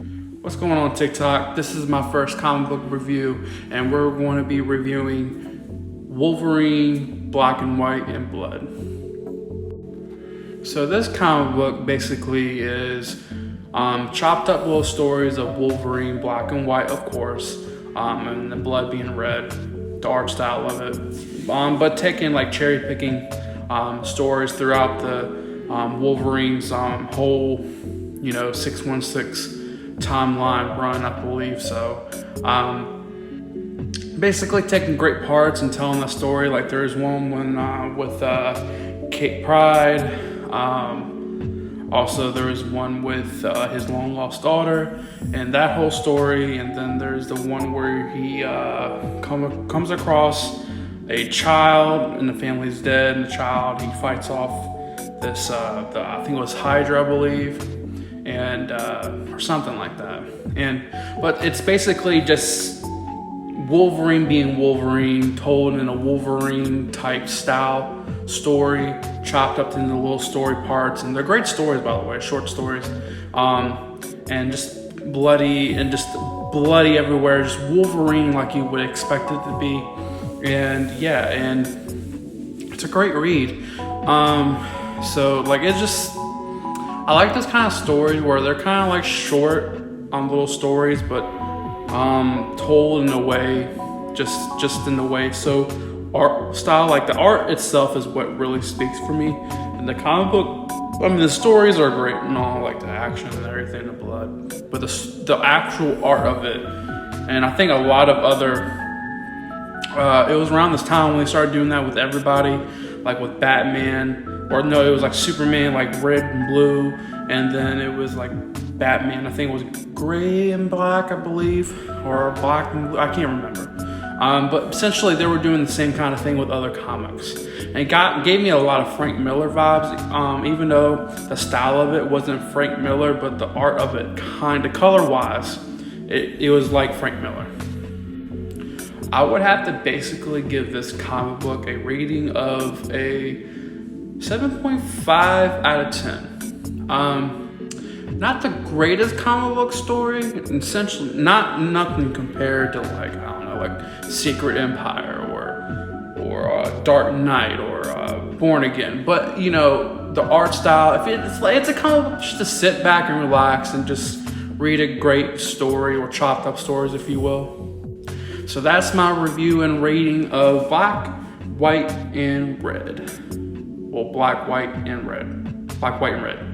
What's going on TikTok? This is my first comic book review, and we're going to be reviewing Wolverine, Black and White, and Blood. So this comic book basically is chopped up little stories of Wolverine, Black and White, of course, and the blood being red, the art style of it, but taking like cherry picking stories throughout the Wolverine's whole 616 timeline run, I believe. So basically taking great parts and telling the story. Like there's one when with Kate Pride. Also there was one with his long lost daughter and that whole story. And then there's the one where he comes across a child and the family's dead, and the child, he fights off this I think it was Hydra, I believe, and or something like that. But it's basically just Wolverine being Wolverine, told in a Wolverine type style story, chopped up into little story parts. And they're great stories, by the way, short stories, and just bloody everywhere, just Wolverine like you would expect it to be. And yeah, and it's a great read. So like it's just, I like this kind of story where they're kind of like short little stories, but told in a way, just in a way. So art style, like the art itself is what really speaks for me. And the comic book, I mean, the stories are great and all, like the action and everything, the blood, but the actual art of it. And I think a lot of other, it was around this time when they started doing that with everybody, like with Batman. Or no, it was like Superman, like red and blue, and then it was like Batman, I think it was gray and black, I believe, or black and blue, I can't remember. But essentially they were doing the same kind of thing with other comics. And it gave me a lot of Frank Miller vibes, even though the style of it wasn't Frank Miller, but the art of it kind of color-wise, it was like Frank Miller. I would have to basically give this comic book a rating of a 7.5 out of 10. Not the greatest comic book story, essentially nothing compared to like, I don't know, like Secret Empire or Dark Knight or Born Again. But the art style, it's a comic book just to sit back and relax and just read a great story, or chopped up stories, if you will. So that's my review and rating of Black, White, and Red. Well, Black, White, and Red. Black, White, and Red.